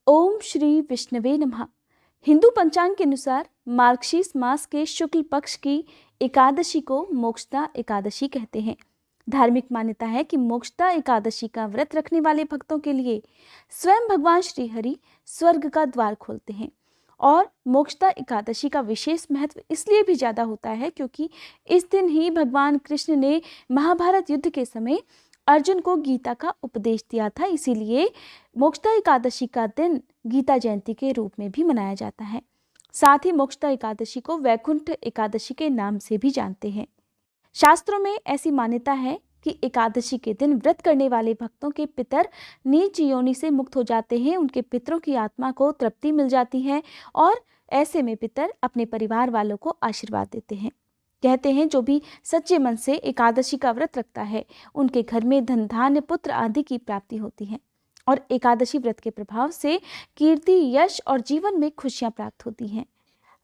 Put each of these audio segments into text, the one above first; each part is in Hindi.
ओम श्री विष्णवे नमः। हिंदू पंचांग के अनुसार मार्गशीर्ष मास के शुक्ल पक्ष की एकादशी को मोक्षदा एकादशी कहते हैं। धार्मिक मान्यता है कि मोक्षदा एकादशी का व्रत रखने वाले भक्तों के लिए स्वयं भगवान श्री हरि स्वर्ग का द्वार खोलते हैं। और मोक्षदा एकादशी का विशेष महत्व इसलिए भी ज्यादा होता है क्योंकि इस दिन ही भगवान कृष्ण ने महाभारत युद्ध के समय अर्जुन को गीता का उपदेश दिया था। इसीलिए मोक्षदा एकादशी का दिन गीता जयंती के रूप में भी मनाया जाता है। साथ ही मोक्षदा एकादशी को वैकुंठ एकादशी के नाम से भी जानते हैं। शास्त्रों में ऐसी मान्यता है कि एकादशी के दिन व्रत करने वाले भक्तों के पितर नीच योनि से मुक्त हो जाते हैं, उनके पितरों की आत्मा को तृप्ति मिल जाती है और ऐसे में पितर अपने परिवार वालों को आशीर्वाद देते हैं। कहते हैं जो भी सच्चे मन से एकादशी का व्रत रखता है उनके घर में धन धान्य पुत्र आदि की प्राप्ति होती है और एकादशी व्रत के प्रभाव से कीर्ति यश और जीवन में खुशियां प्राप्त होती हैं।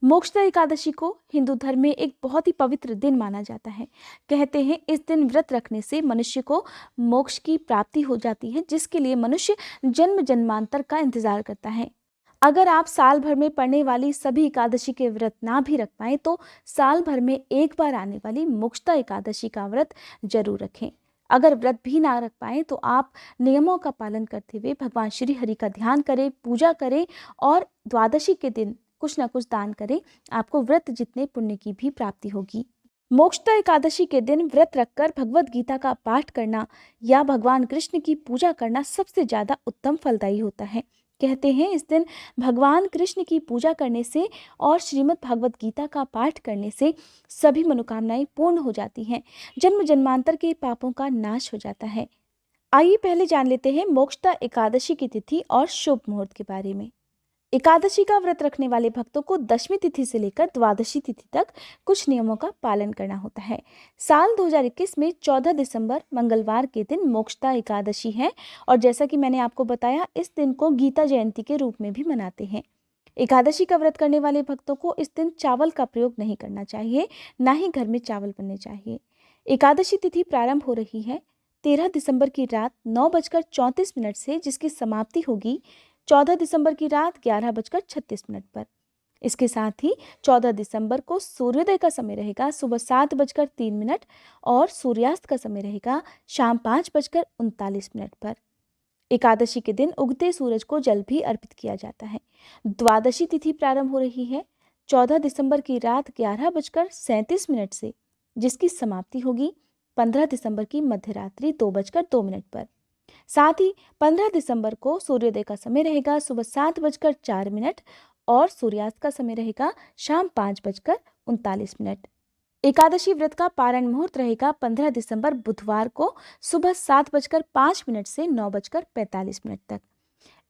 मोक्षदा एकादशी को हिंदू धर्म में एक बहुत ही पवित्र दिन माना जाता है। कहते हैं इस दिन व्रत रखने से मनुष्य को मोक्ष की प्राप्ति हो जाती है, जिसके लिए मनुष्य जन्म जन्मांतर का इंतजार करता है। अगर आप साल भर में पड़ने वाली सभी एकादशी के व्रत ना भी रख पाए तो साल भर में एक बार आने वाली मोक्षदा एकादशी का व्रत जरूर रखें। अगर व्रत भी ना रख पाए तो आप नियमों का पालन करते हुए भगवान श्री हरि का ध्यान करें, पूजा करें और द्वादशी के दिन कुछ ना कुछ दान करें। आपको व्रत जितने पुण्य की भी प्राप्ति होगी। मोक्षदा एकादशी के दिन व्रत रखकर भगवत गीता का पाठ करना या भगवान कृष्ण की पूजा करना सबसे ज्यादा उत्तम फलदायी होता है। कहते हैं इस दिन भगवान कृष्ण की पूजा करने से और श्रीमद् भागवत गीता का पाठ करने से सभी मनोकामनाएं पूर्ण हो जाती हैं, जन्म जन्मांतर के पापों का नाश हो जाता है। आइए पहले जान लेते हैं मोक्षदा एकादशी की तिथि और शुभ मुहूर्त के बारे में। एकादशी का व्रत रखने वाले भक्तों को दशमी तिथि से लेकर द्वादशी तिथि तक कुछ नियमों का पालन करना होता है। साल 2021 में 14 दिसंबर मंगलवार के दिन मोक्षदा एकादशी है और जैसा कि मैंने आपको बताया इस दिन को गीता जयंती के रूप में भी मनाते हैं। एकादशी का व्रत करने वाले भक्तों को इस दिन चावल का प्रयोग नहीं करना चाहिए, ना ही घर में चावल बनने चाहिए। एकादशी तिथि प्रारंभ हो रही है 13 दिसंबर की रात 9:34 से, जिसकी समाप्ति होगी 14 दिसंबर की रात 11:36 पर। इसके साथ ही 14 दिसंबर को सूर्योदय का समय रहेगा सुबह 7:03 और सूर्यास्त का समय रहेगा शाम 5:39 पर। एकादशी के दिन उगते सूरज को जल भी अर्पित किया जाता है। द्वादशी तिथि प्रारंभ हो रही है 14 दिसंबर की रात 11:37 से, जिसकी समाप्ति होगी 15 दिसंबर की मध्यरात्रि 2:02 पर। साथ ही 15 दिसंबर को सूर्योदय का समय रहेगा सुबह 7:04 और सूर्यास्त का समय रहेगा शाम 5:39। एकादशी व्रत का पारण मुहूर्त रहेगा 15 दिसंबर बुधवार को सुबह 7:05 से 9:45 तक।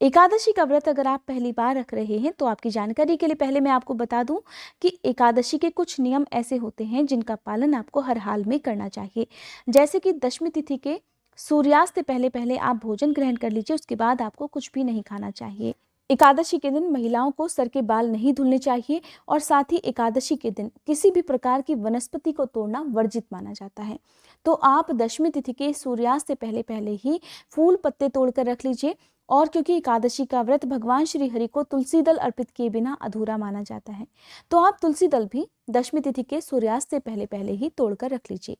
एकादशी का व्रत अगर आप पहली बार रख रहे हैं तो आपकी जानकारी के लिए पहले मैं आपको बता दूं कि एकादशी के कुछ नियम ऐसे होते हैं जिनका पालन आपको हर हाल में करना चाहिए। जैसे कि दशमी तिथि के सूर्यास्त से पहले पहले आप भोजन ग्रहण कर लीजिए, उसके बाद आपको कुछ भी नहीं खाना चाहिए। एकादशी के दिन महिलाओं को सर के बाल नहीं धुलने चाहिए और साथ ही एकादशी के दिन किसी भी प्रकार की वनस्पति को तोड़ना वर्जित माना जाता है। तो आप दशमी तिथि के सूर्यास्त से पहले पहले ही फूल पत्ते तोड़कर रख लीजिए। और क्योंकि एकादशी का व्रत भगवान श्री हरि को तुलसी दल अर्पित किए बिना अधूरा माना जाता है, तो आप तुलसी दल भी दशमी तिथि के सूर्यास्त से पहले पहले ही तोड़कर रख लीजिए।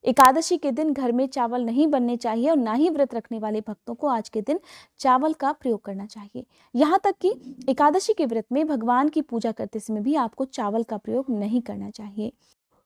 एकादशी के दिन घर में चावल नहीं बनने चाहिए और ना ही व्रत रखने वाले भक्तों को आज के दिन चावल का प्रयोग करना चाहिए। यहाँ तक कि एकादशी के व्रत में भगवान की पूजा करते समय भी आपको चावल का प्रयोग नहीं करना चाहिए।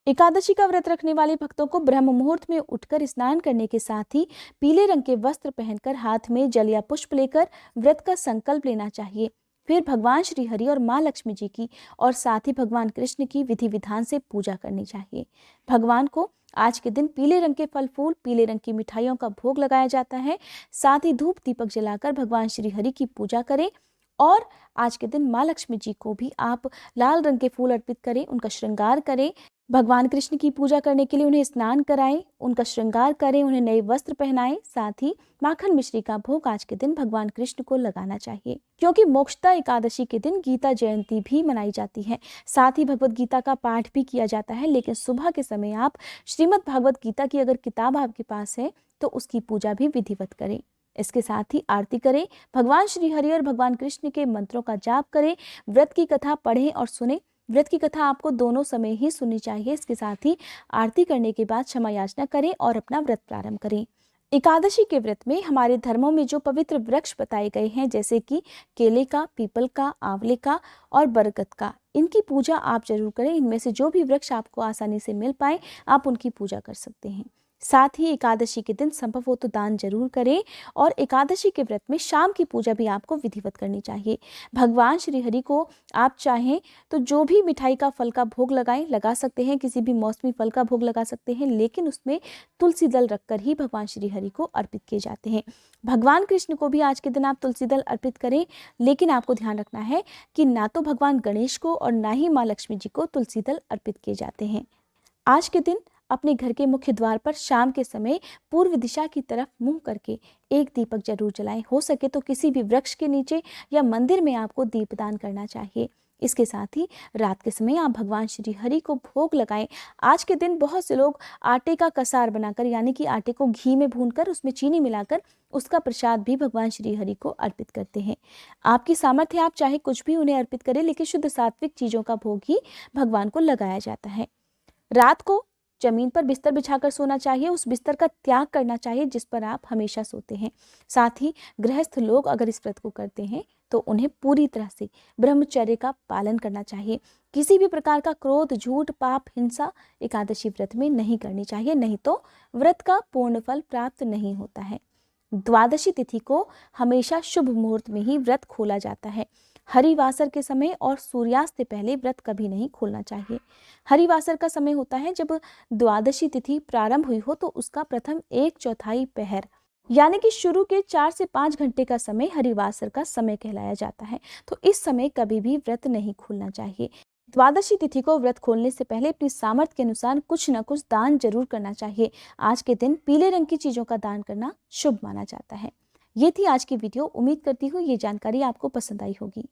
एकादशी का व्रत रखने वाले भक्तों को ब्रह्म मुहूर्त में उठकर स्नान करने के साथ ही पीले रंग के वस्त्र पहनकर हाथ में जल या पुष्प लेकर व्रत का संकल्प लेना चाहिए। फिर भगवान श्री हरि और माँ लक्ष्मी जी की और साथ ही भगवान कृष्ण की विधि विधान से पूजा करनी चाहिए। भगवान को आज के दिन पीले रंग के फल फूल, पीले रंग की मिठाइयों का भोग लगाया जाता है। साथ ही धूप दीपक जलाकर भगवान श्री हरि की पूजा करें और आज के दिन माँ लक्ष्मी जी को भी आप लाल रंग के फूल अर्पित करें, उनका श्रृंगार करें। भगवान कृष्ण की पूजा करने के लिए उन्हें स्नान कराएं, उनका श्रृंगार करें, उन्हें नए वस्त्र पहनाएं। साथ ही माखन मिश्री का भोग आज के दिन भगवान कृष्ण को लगाना चाहिए। क्योंकि मोक्षदा एकादशी के दिन गीता जयंती भी मनाई जाती है, साथ ही भगवत गीता का पाठ भी किया जाता है। लेकिन सुबह के समय आप श्रीमद् भागवत गीता की अगर किताब आपके पास है तो उसकी पूजा भी विधिवत करें। इसके साथ ही आरती करें, भगवान श्री हरि और भगवान कृष्ण के मंत्रों का जाप करें, व्रत की कथा पढ़ें और सुने। व्रत की कथा आपको दोनों समय ही सुननी चाहिए। इसके साथ ही आरती करने के बाद क्षमा याचना करें और अपना व्रत प्रारंभ करें। एकादशी के व्रत में हमारे धर्मों में जो पवित्र वृक्ष बताए गए हैं, जैसे कि केले का, पीपल का, आंवले का और बरगद का, इनकी पूजा आप जरूर करें। इनमें से जो भी वृक्ष आपको आसानी से मिल पाए, आप उनकी पूजा कर सकते हैं। साथ ही एकादशी के दिन संभव हो तो दान जरूर करें और एकादशी के व्रत में शाम की पूजा भी आपको विधिवत करनी चाहिए। भगवान श्री हरि को आप चाहें तो जो भी मिठाई का, फल का भोग लगा सकते हैं, किसी भी मौसमी फल का भोग लगा सकते हैं, लेकिन उसमें तुलसी दल रखकर ही भगवान श्री हरि को अर्पित किए जाते हैं। भगवान कृष्ण को भी आज के दिन आप तुलसी दल अर्पित करें, लेकिन आपको ध्यान रखना है कि ना तो भगवान गणेश को और ना ही माँ लक्ष्मी जी को तुलसी दल अर्पित किए जाते हैं। आज के दिन अपने घर के मुख्य द्वार पर शाम के समय पूर्व दिशा की तरफ मुंह करके एक दीपक जरूर जलाएं। हो सके तो किसी भी वृक्ष के नीचे या मंदिर में आपको दीपदान करना चाहिए। इसके साथ ही रात के समय आप भगवान श्री हरि को भोग लगाएं। आज के दिन बहुत से लोग आटे का कसार बनाकर, यानी कि आटे को घी में भूनकर उसमें चीनी मिलाकर उसका प्रसाद भी भगवान श्री हरि को अर्पित करते हैं। आपकी सामर्थ्य, आप चाहे कुछ भी उन्हें अर्पित करें, लेकिन शुद्ध सात्विक चीजों का भोग ही भगवान को लगाया जाता है। रात को जमीन पर बिस्तर बिछाकर सोना चाहिए। उस बिस्तर का त्याग करना चाहिए जिस पर आप हमेशा सोते हैं। साथ ही गृहस्थ लोग अगर इस व्रत को करते हैं तो उन्हें पूरी तरह से ब्रह्मचर्य का पालन करना चाहिए। किसी भी प्रकार का क्रोध, झूठ, पाप, हिंसा एकादशी व्रत में नहीं करनी चाहिए, नहीं तो व्रत का पूर्ण फल प्राप्त नहीं होता है। द्वादशी तिथि को हमेशा शुभ मुहूर्त में ही व्रत खोला जाता है। हरिवासर के समय और सूर्यास्त से पहले व्रत कभी नहीं खोलना चाहिए। हरिवासर का समय होता है जब द्वादशी तिथि प्रारंभ हुई हो तो उसका प्रथम 1/4 पहर, यानी कि शुरू के 4 से 5 घंटे का समय हरिवासर का समय कहलाया जाता है। तो इस समय कभी भी व्रत नहीं खोलना चाहिए। द्वादशी तिथि को व्रत खोलने से पहले अपनी सामर्थ्य के अनुसार कुछ न कुछ दान जरूर करना चाहिए। आज के दिन पीले रंग की चीजों का दान करना शुभ माना जाता है। ये थी आज की वीडियो। उम्मीद करती हूँ ये जानकारी आपको पसंद आई होगी।